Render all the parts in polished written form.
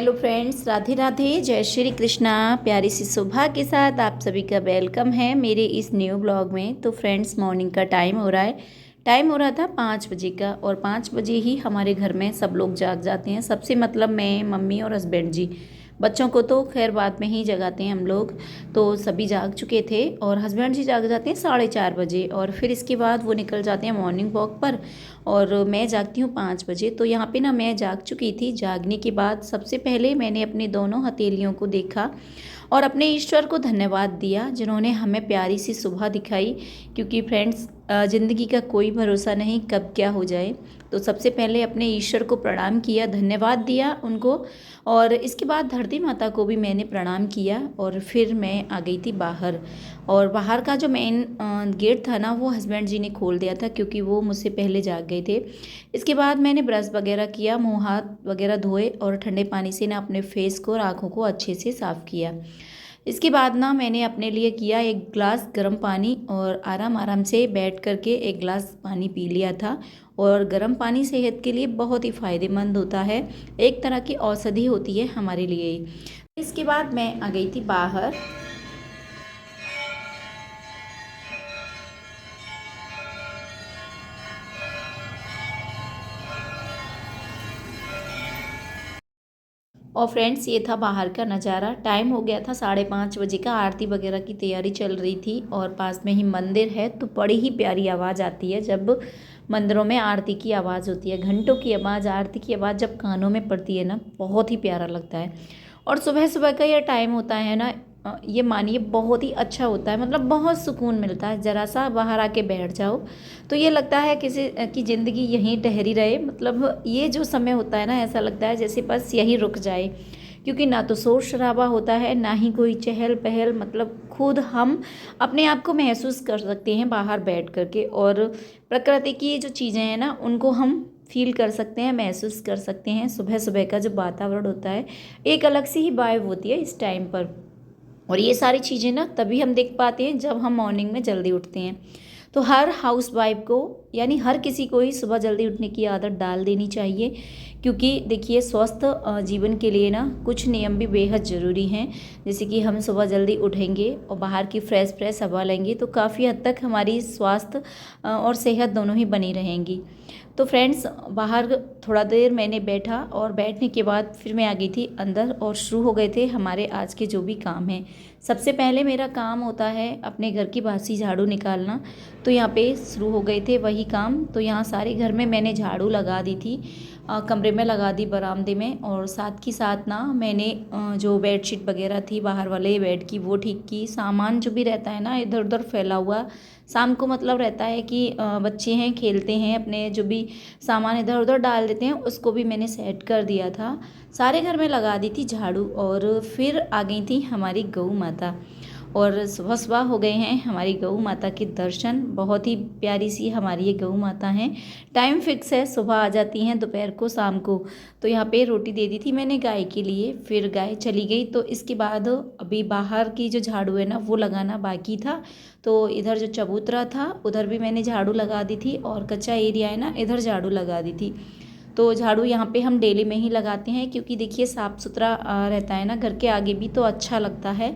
Hello friends, Radhe Radhe, जय श्री कृष्णा। प्यारी सी सुबह के साथ आप सभी का वेलकम है मेरे इस न्यू ब्लॉग में। तो फ्रेंड्स, मॉर्निंग का टाइम हो रहा है। टाइम हो रहा था 5 बजे का, और 5 बजे ही हमारे घर में सब लोग जाग जाते हैं। सबसे मतलब मैं, मम्मी और हस्बैंड जी। बच्चों को तो खैर बाद में ही जगाते हैं हम लोग। तो सभी जाग चुके थे, और हस्बैंड जी जाग जाते हैं 4:30 बजे, और फिर इसके बाद वो निकल जाते हैं मॉर्निंग वॉक पर। और मैं जागती हूँ 5 बजे। तो यहाँ पे ना मैं जाग चुकी थी। जागने के बाद सबसे पहले मैंने अपनी दोनों हथेलियों को देखा और अपने ईश्वर को धन्यवाद दिया, जिन्होंने हमें प्यारी सी सुबह दिखाई। क्योंकि फ्रेंड्स, ज़िंदगी का कोई भरोसा नहीं, कब क्या हो जाए। तो सबसे पहले अपने ईश्वर को प्रणाम किया, धन्यवाद दिया उनको। और इसके बाद धरती माता को भी मैंने प्रणाम किया, और फिर मैं आ गई थी बाहर। और बाहर का जो मेन गेट था ना, वो हस्बैंड जी ने खोल दिया था, क्योंकि वो मुझसे पहले जाग गए थे। इसके बाद मैंने ब्रश वगैरह किया, मुँह हाथ वगैरह धोए, और ठंडे पानी से ना अपने फेस को और आँखों को अच्छे से साफ़ किया। इसके बाद ना मैंने अपने लिए किया एक गिलास गर्म पानी, और आराम आराम से बैठ करके एक गिलास पानी पी लिया था। और गर्म पानी सेहत के लिए बहुत ही फ़ायदेमंद होता है, एक तरह की औषधि होती है हमारे लिए। इसके बाद मैं आ गई थी बाहर। और फ्रेंड्स, ये था बाहर का नज़ारा। टाइम हो गया था 5:30 बजे का। आरती वगैरह की तैयारी चल रही थी, और पास में ही मंदिर है, तो बड़ी ही प्यारी आवाज़ आती है जब मंदिरों में आरती की आवाज़ होती है। घंटों की आवाज़, आरती की आवाज़ जब कानों में पड़ती है ना, बहुत ही प्यारा लगता है। और सुबह सुबह का ये टाइम होता है ना, ये मानिए बहुत ही अच्छा होता है। मतलब बहुत सुकून मिलता है। ज़रा सा बाहर आके बैठ जाओ तो ये लगता है किसी की ज़िंदगी यहीं ठहरी रहे। मतलब ये जो समय होता है ना, ऐसा लगता है जैसे बस यहीं रुक जाए। क्योंकि ना तो शोर शराबा होता है, ना ही कोई चहल पहल। मतलब खुद हम अपने आप को महसूस कर सकते हैं बाहर बैठ करके, और प्रकृति की जो चीज़ें हैं ना, उनको हम फील कर सकते हैं, महसूस कर सकते हैं। सुबह सुबह का जो वातावरण होता है, एक अलग सी ही वाइब होती है इस टाइम पर। और ये सारी चीज़ें ना तभी हम देख पाते हैं जब हम मॉर्निंग में जल्दी उठते हैं। तो हर हाउस वाइफ को, यानी हर किसी को ही सुबह जल्दी उठने की आदत डाल देनी चाहिए। क्योंकि देखिए, स्वस्थ जीवन के लिए ना कुछ नियम भी बेहद ज़रूरी हैं। जैसे कि हम सुबह जल्दी उठेंगे और बाहर की फ्रेश फ्रेश हवा लेंगे, तो काफ़ी हद तक हमारी स्वास्थ्य और सेहत दोनों ही बनी रहेंगी। तो फ्रेंड्स, बाहर थोड़ा देर मैंने बैठा, और बैठने के बाद फिर मैं आ गई थी अंदर, और शुरू हो गए थे हमारे आज के जो भी काम हैं। सबसे पहले मेरा काम होता है अपने घर की बासी झाड़ू निकालना। तो यहाँ पे शुरू हो गए थे वही काम। तो यहाँ सारे घर में मैंने झाड़ू लगा दी थी। कमरे में लगा दी, बरामदे में, और साथ ही साथ ना मैंने जो बेडशीट वगैरह थी बाहर वाले बेड की, वो ठीक की। सामान जो भी रहता है ना इधर उधर फैला हुआ, शाम को मतलब रहता है कि बच्चे हैं, खेलते हैं, अपने जो भी सामान इधर उधर डाल देते हैं, उसको भी मैंने सेट कर दिया था। सारे घर में लगा दी थी झाड़ू, और फिर आ गई थी हमारी गऊ माता। और सुबह सुबह हो गए हैं हमारी गऊ माता के दर्शन। बहुत ही प्यारी सी हमारी ये गऊ माता हैं। टाइम फिक्स है, सुबह आ जाती हैं, दोपहर को, शाम को। तो यहाँ पे रोटी दे दी थी मैंने गाय के लिए, फिर गाय चली गई। तो इसके बाद अभी बाहर की जो झाड़ू है ना, वो लगाना बाकी था। तो इधर जो चबूतरा था उधर भी मैंने झाड़ू लगा दी थी, और कच्चा एरिया है ना, इधर झाड़ू लगा दी थी। तो झाड़ू यहाँ पे हम डेली में ही लगाते हैं, क्योंकि देखिए साफ़ सुथरा रहता है ना, घर के आगे भी तो अच्छा लगता है।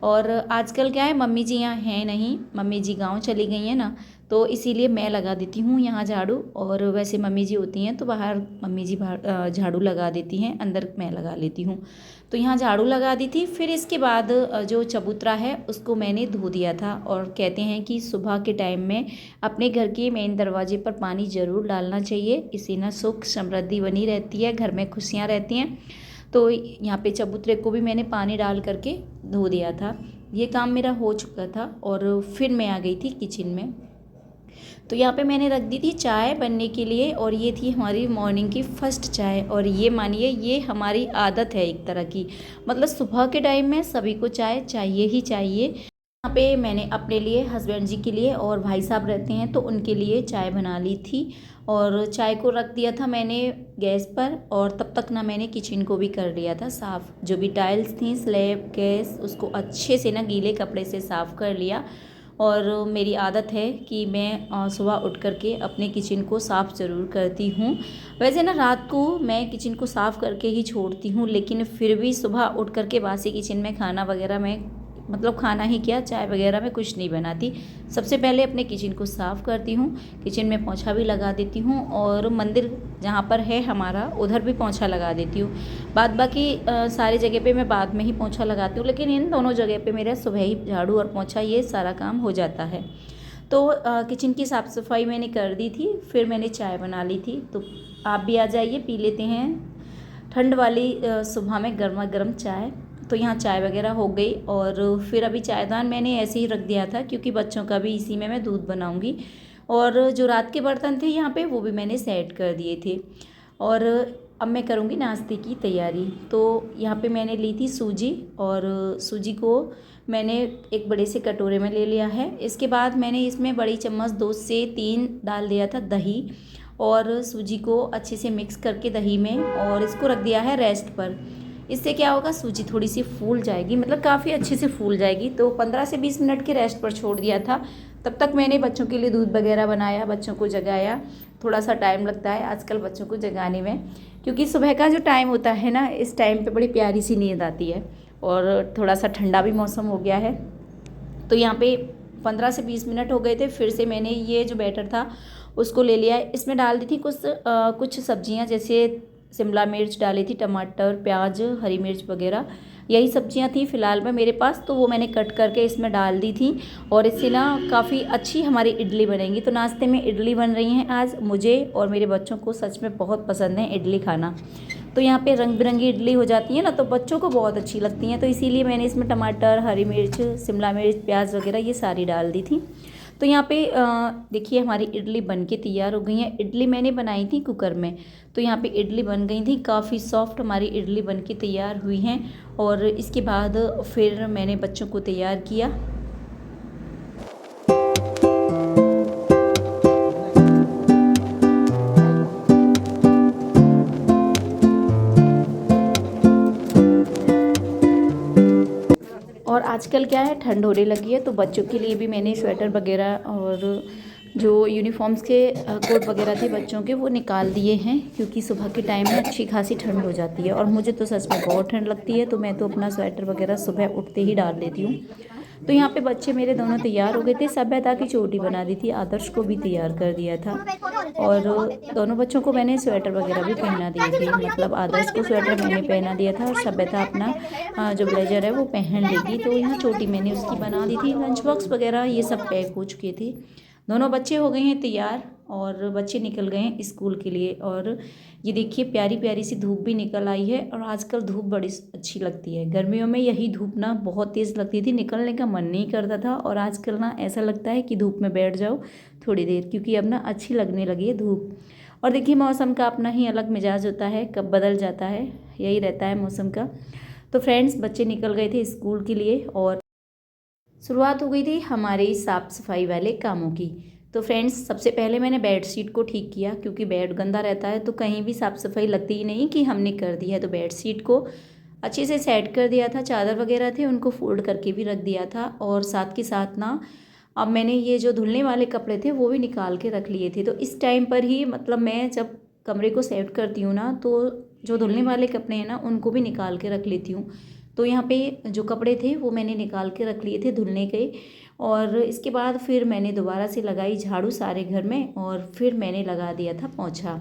और आजकल क्या है, मम्मी जी यहाँ हैं नहीं, मम्मी जी गांव चली गई हैं ना, तो इसीलिए मैं लगा देती हूँ यहाँ झाड़ू। और वैसे मम्मी जी होती हैं तो बाहर मम्मी जी झाड़ू लगा देती हैं, अंदर मैं लगा लेती हूँ। तो यहाँ झाड़ू लगा दी थी। फिर इसके बाद जो चबूतरा है उसको मैंने धो दिया था। और कहते हैं कि सुबह के टाइम में अपने घर के मेन दरवाजे पर पानी ज़रूर डालना चाहिए, इससे ना सुख समृद्धि बनी रहती है, घर में खुशियाँ रहती हैं। तो यहाँ पे चबूतरे को भी मैंने पानी डाल करके धो दिया था। ये काम मेरा हो चुका था, और फिर मैं आ गई थी किचन में। तो यहाँ पे मैंने रख दी थी चाय बनने के लिए, और ये थी हमारी मॉर्निंग की फर्स्ट चाय। और ये मानिए, ये हमारी आदत है एक तरह की। मतलब सुबह के टाइम में सभी को चाय चाहिए ही चाहिए। यहाँ पे मैंने अपने लिए, हस्बैंड जी के लिए, और भाई साहब रहते हैं तो उनके लिए चाय बना ली थी। और चाय को रख दिया था मैंने गैस पर, और तब तक ना मैंने किचन को भी कर लिया था साफ़। जो भी टाइल्स थी, स्लैब, गैस, उसको अच्छे से ना गीले कपड़े से साफ़ कर लिया। और मेरी आदत है कि मैं सुबह उठ करके अपने किचन को साफ़ ज़रूर करती हूँ। वैसे ना रात को मैं किचन को साफ़ करके ही छोड़ती हूँ, लेकिन फिर भी सुबह उठ करके बासी किचन में खाना वगैरह में मतलब खाना ही क्या, चाय वगैरह में कुछ नहीं बनाती। सबसे पहले अपने किचन को साफ़ करती हूँ, किचन में पोंछा भी लगा देती हूँ और मंदिर जहाँ पर है हमारा उधर भी पोंछा लगा देती हूँ। बाद बाकी सारी जगह पे मैं बाद में ही पोंछा लगाती हूँ, लेकिन इन दोनों जगह पे मेरा सुबह ही झाड़ू और पोंछा ये सारा काम हो जाता है। तो किचन की साफ़ सफाई मैंने कर दी थी, फिर मैंने चाय बना ली थी। तो आप भी आ जाइए, पी लेते हैं ठंड वाली सुबह में गर्मा गर्म चाय। तो यहाँ चाय वगैरह हो गई और फिर अभी चायदान मैंने ऐसे ही रख दिया था, क्योंकि बच्चों का भी इसी में मैं दूध बनाऊँगी। और जो रात के बर्तन थे यहाँ पे वो भी मैंने सेट कर दिए थे। और अब मैं करूँगी नाश्ते की तैयारी। तो यहाँ पे मैंने ली थी सूजी, और सूजी को मैंने एक बड़े से कटोरे में ले लिया है। इसके बाद मैंने इसमें बड़ी चम्मच 2 से 3 डाल दिया था दही, और सूजी को अच्छे से मिक्स करके दही में, और इसको रख दिया है रेस्ट पर। इससे क्या होगा, सूजी थोड़ी सी फूल जाएगी, मतलब काफ़ी अच्छे से फूल जाएगी। तो 15 से 20 मिनट के रेस्ट पर छोड़ दिया था। तब तक मैंने बच्चों के लिए दूध वगैरह बनाया, बच्चों को जगाया। थोड़ा सा टाइम लगता है आजकल बच्चों को जगाने में, क्योंकि सुबह का जो टाइम होता है ना, इस टाइम पे बड़ी प्यारी सी नींद आती है, और थोड़ा सा ठंडा भी मौसम हो गया है। तो यहाँ पे 15 से 20 मिनट हो गए थे। फिर से मैंने ये जो बैटर था उसको ले लिया है। इसमें डाल दी थी कुछ सब्जियाँ, जैसे शिमला मिर्च डाली थी, टमाटर, प्याज, हरी मिर्च वगैरह, यही सब्जियां थी फ़िलहाल में मेरे पास। तो वो मैंने कट करके इसमें डाल दी थी, और इससे ना काफ़ी अच्छी हमारी इडली बनेगी। तो नाश्ते में इडली बन रही हैं आज। मुझे और मेरे बच्चों को सच में बहुत पसंद है इडली खाना। तो यहाँ पे रंग बिरंगी इडली हो जाती है ना, तो बच्चों को बहुत अच्छी लगती हैं। तो इसीलिए मैंने इसमें टमाटर, हरी मिर्च, शिमला मिर्च, प्याज वगैरह ये सारी डाल दी थी। तो यहाँ पे देखिए हमारी इडली बनके तैयार हो गई है। इडली मैंने बनाई थी कुकर में। तो यहाँ पे इडली बन गई थी, काफ़ी सॉफ्ट हमारी इडली बनके तैयार हुई हैं। और इसके बाद फिर मैंने बच्चों को तैयार किया। और आजकल क्या है, ठंड होने लगी है, तो बच्चों के लिए भी मैंने स्वेटर वगैरह और जो यूनिफॉर्म्स के कोट वगैरह थे बच्चों के, वो निकाल दिए हैं, क्योंकि सुबह के टाइम में अच्छी खासी ठंड हो जाती है। और मुझे तो सच में बहुत ठंड लगती है, तो मैं तो अपना स्वेटर वगैरह सुबह उठते ही डाल लेती हूँ। तो यहाँ पे बच्चे मेरे दोनों तैयार हो गए थे। सभ्यता की चोटी बना दी थी, आदर्श को भी तैयार कर दिया था, और दोनों बच्चों को मैंने स्वेटर वगैरह भी पहना दिए थे। मतलब आदर्श को स्वेटर मैंने पहना दिया था, और सभ्यता अपना जो ब्लेजर है वो पहन लेगी। तो यहाँ चोटी मैंने उसकी बना दी थी। लंच बॉक्स वगैरह ये सब पैक हो चुके थे। दोनों बच्चे हो गए हैं तैयार, और बच्चे निकल गए हैं स्कूल के लिए। और ये देखिए प्यारी प्यारी सी धूप भी निकल आई है, और आजकल धूप बड़ी अच्छी लगती है। गर्मियों में यही धूप ना बहुत तेज़ लगती थी, निकलने का मन नहीं करता था। और आजकल ना ऐसा लगता है कि धूप में बैठ जाओ थोड़ी देर, क्योंकि अब ना अच्छी लगने लगी है धूप। और देखिए मौसम का अपना ही अलग मिजाज होता है, कब बदल जाता है, यही रहता है मौसम का। तो फ्रेंड्स, बच्चे निकल गए थे स्कूल के लिए, और शुरुआत हो गई थी हमारी साफ़ सफाई वाले कामों की। तो फ्रेंड्स, सबसे पहले मैंने बेड शीट को ठीक किया, क्योंकि बेड गंदा रहता है तो कहीं भी साफ़ सफाई लगती ही नहीं कि हमने कर दी है। तो बेड शीट को अच्छे से सेट कर दिया था, चादर वगैरह थे उनको फोल्ड करके भी रख दिया था। और साथ के साथ ना अब मैंने ये जो धुलने वाले कपड़े थे वो भी निकाल के रख लिए थे। तो इस टाइम पर ही मतलब मैं जब कमरे को सेट करती हूँ ना, तो जो धुलने वाले कपड़े हैं ना उनको भी निकाल के रख लेती हूँ। तो यहाँ पे जो कपड़े थे वो मैंने निकाल के रख लिए थे धुलने के। और इसके बाद फिर मैंने दोबारा से लगाई झाड़ू सारे घर में, और फिर मैंने लगा दिया था पोंछा।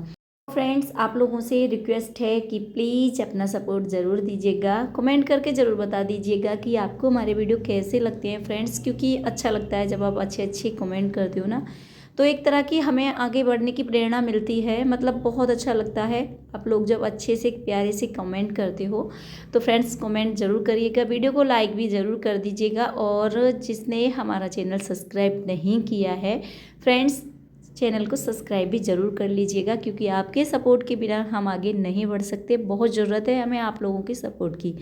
फ्रेंड्स, आप लोगों से रिक्वेस्ट है कि प्लीज़ अपना सपोर्ट ज़रूर दीजिएगा, कमेंट करके ज़रूर बता दीजिएगा कि आपको हमारे वीडियो कैसे लगते हैं फ्रेंड्स, क्योंकि अच्छा लगता है जब आप अच्छे अच्छे कमेंट करते हो ना, तो एक तरह की हमें आगे बढ़ने की प्रेरणा मिलती है। मतलब बहुत अच्छा लगता है आप लोग जब अच्छे से प्यारे से कमेंट करते हो। तो फ्रेंड्स, कमेंट ज़रूर करिएगा, वीडियो को लाइक भी ज़रूर कर दीजिएगा। और जिसने हमारा चैनल सब्सक्राइब नहीं किया है फ्रेंड्स, चैनल को सब्सक्राइब भी ज़रूर कर लीजिएगा, क्योंकि आपके सपोर्ट के बिना हम आगे नहीं बढ़ सकते। बहुत ज़रूरत है हमें आप लोगों के सपोर्ट की।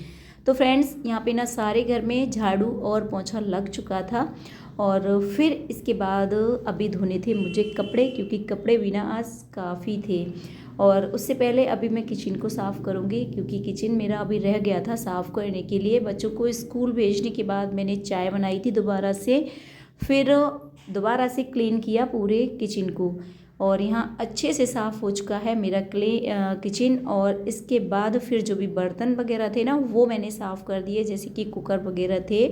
तो फ्रेंड्स, यहाँ पे ना सारे घर में झाड़ू और पोंछा लग चुका था। और फिर इसके बाद अभी धोने थे मुझे कपड़े, क्योंकि कपड़े भी ना आज काफ़ी थे। और उससे पहले अभी मैं किचन को साफ़ करूँगी, क्योंकि किचन मेरा अभी रह गया था साफ़ करने के लिए। बच्चों को स्कूल भेजने के बाद मैंने चाय बनाई थी दोबारा से, फिर दोबारा से क्लीन किया पूरे किचन को, और यहाँ अच्छे से साफ़ हो चुका है मेरा किचन। और इसके बाद फिर जो भी बर्तन वगैरह थे ना वो मैंने साफ़ कर दिए, जैसे कि कुकर वगैरह थे।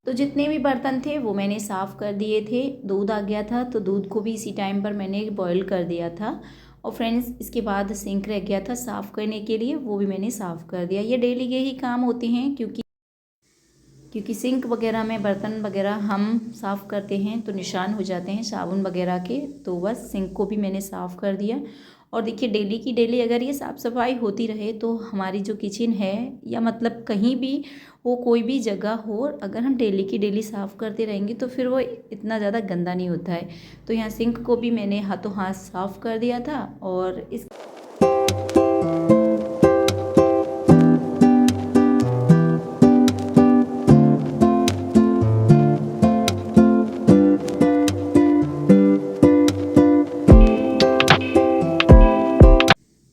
तो जितने भी बर्तन थे वो मैंने साफ़ कर दिए थे। दूध आ गया था तो दूध को भी इसी टाइम पर मैंने बॉईल कर दिया था। और फ्रेंड्स इसके बाद सिंक रह गया था साफ़ करने के लिए, वो भी मैंने साफ़ कर दिया। ये डेली के ही काम होते हैं, क्योंकि सिंक वगैरह में बर्तन वगैरह हम साफ़ करते हैं तो निशान हो जाते हैं साबुन वगैरह के, तो बस सिंक को भी मैंने साफ़ कर दिया। और देखिए डेली की डेली अगर ये साफ़ सफाई होती रहे तो हमारी जो किचन है, या मतलब कहीं भी हो, कोई भी जगह हो, अगर हम डेली की डेली साफ़ करते रहेंगे तो फिर वो इतना ज़्यादा गंदा नहीं होता है। तो यहाँ सिंक को भी मैंने हाथों हाथ साफ़ कर दिया था। और इस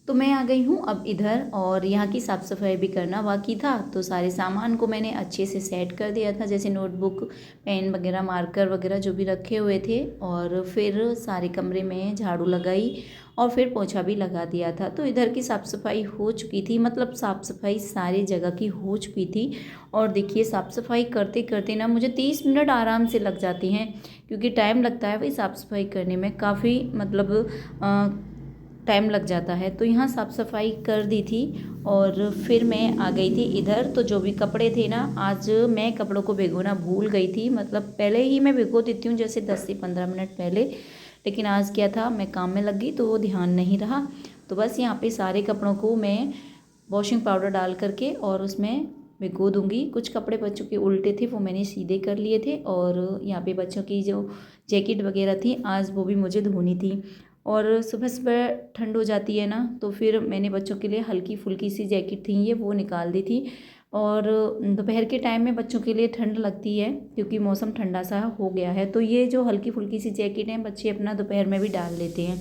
तो मैं आ गई हूँ अब इधर, और यहाँ की साफ़ सफाई भी करना बाकी था। तो सारे सामान को मैंने अच्छे से सेट कर दिया था, जैसे नोटबुक, पेन वगैरह, मार्कर वगैरह जो भी रखे हुए थे। और फिर सारे कमरे में झाड़ू लगाई और फिर पोछा भी लगा दिया था। तो इधर की साफ़ सफाई हो चुकी थी, मतलब साफ़ सफाई सारी जगह की हो चुकी थी। और देखिए साफ़ सफाई करते करते ना मुझे 30 मिनट आराम से लग जाती हैं, क्योंकि टाइम लगता है वही साफ़ सफाई करने में, काफ़ी मतलब टाइम लग जाता है। तो यहाँ साफ़ सफाई कर दी थी और फिर मैं आ गई थी इधर। तो जो भी कपड़े थे ना, आज मैं कपड़ों को भिगोना भूल गई थी, मतलब पहले ही मैं भिगो देती हूँ जैसे 10 से 15 मिनट पहले, लेकिन आज क्या था मैं काम में लग गई तो वो ध्यान नहीं रहा। तो बस यहाँ पे सारे कपड़ों को मैं वॉशिंग पाउडर डाल करके और उसमें भिगो दूँगी। कुछ कपड़े बच्चों के उल्टे थे वो मैंने सीधे कर लिए थे, और यहाँ पे बच्चों की जो जैकेट वगैरह थी आज वो भी मुझे धोनी थी। और सुबह सुबह ठंड हो जाती है ना, तो फिर मैंने बच्चों के लिए हल्की फुल्की सी जैकेट थी ये वो निकाल दी थी। और दोपहर के टाइम में बच्चों के लिए ठंड लगती है क्योंकि मौसम ठंडा सा हो गया है, तो ये जो हल्की फुल्की सी जैकेट हैं बच्चे अपना दोपहर में भी डाल लेते हैं।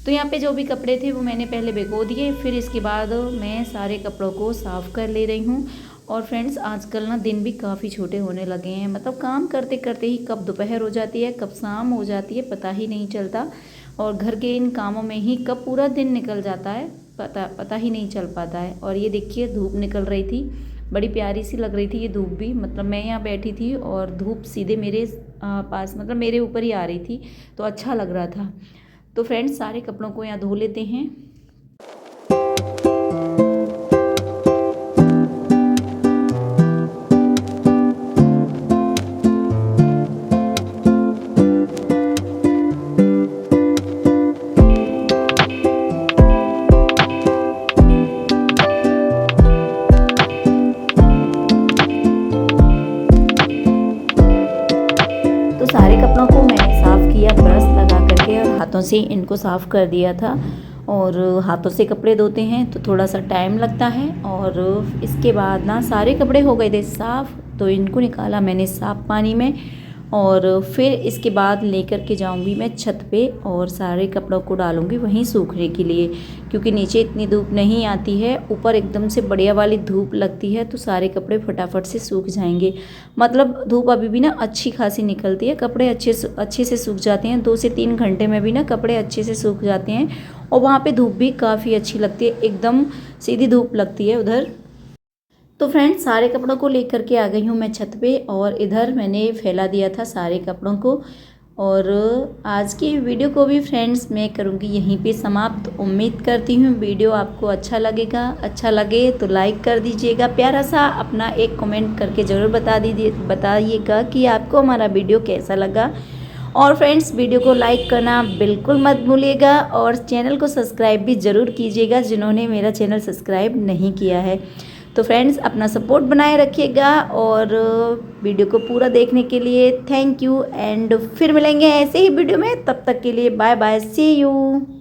तो यहाँ पे जो भी कपड़े थे वो मैंने पहले भिगो दिए, फिर इसके बाद मैं सारे कपड़ों को साफ़ कर ले रही हूँ। और फ्रेंड्स आजकल ना दिन भी काफ़ी छोटे होने लगे हैं, मतलब काम करते करते ही कब दोपहर हो जाती है कब शाम हो जाती है पता ही नहीं चलता। और घर के इन कामों में ही कब पूरा दिन निकल जाता है पता ही नहीं चल पाता है। और ये देखिए धूप निकल रही थी, बड़ी प्यारी सी लग रही थी ये धूप भी, मतलब मैं यहाँ बैठी थी और धूप सीधे मेरे पास, मतलब मेरे ऊपर ही आ रही थी, तो अच्छा लग रहा था। तो फ्रेंड्स सारे कपड़ों को यहाँ धो लेते हैं। तो सारे कपड़ों को मैंने साफ़ किया ब्रश लगा करके, और हाथों से इनको साफ़ कर दिया था। और हाथों से कपड़े धोते हैं तो थोड़ा सा टाइम लगता है। और इसके बाद ना सारे कपड़े हो गए थे साफ़, तो इनको निकाला मैंने साफ़ पानी में। और फिर इसके बाद लेकर के जाऊंगी मैं छत पे और सारे कपड़ों को डालूंगी वहीं सूखने के लिए, क्योंकि नीचे इतनी धूप नहीं आती है, ऊपर एकदम से बढ़िया वाली धूप लगती है तो सारे कपड़े फटाफट से सूख जाएंगे। मतलब धूप अभी भी ना अच्छी खासी निकलती है, कपड़े अच्छे से सूख जाते हैं, 2 से 3 घंटे में भी ना कपड़े अच्छे से सूख जाते हैं। और वहाँ पे धूप भी काफ़ी अच्छी लगती है, एकदम सीधी धूप लगती है उधर। तो फ्रेंड्स सारे कपड़ों को लेकर के आ गई हूँ मैं छत पे, और इधर मैंने फैला दिया था सारे कपड़ों को। और आज की वीडियो को भी फ्रेंड्स मैं करूँगी यहीं पे समाप्त। उम्मीद करती हूँ वीडियो आपको अच्छा लगेगा, अच्छा लगे तो लाइक कर दीजिएगा, प्यारा सा अपना एक कमेंट करके ज़रूर बताइएगा कि आपको हमारा वीडियो कैसा लगा। और फ्रेंड्स वीडियो को लाइक करना बिल्कुल मत भूलिएगा, और चैनल को सब्सक्राइब भी ज़रूर कीजिएगा जिन्होंने मेरा चैनल सब्सक्राइब नहीं किया है। तो फ्रेंड्स अपना सपोर्ट बनाए रखिएगा, और वीडियो को पूरा देखने के लिए थैंक यू। एंड फिर मिलेंगे ऐसे ही वीडियो में, तब तक के लिए बाय बाय, सी यू।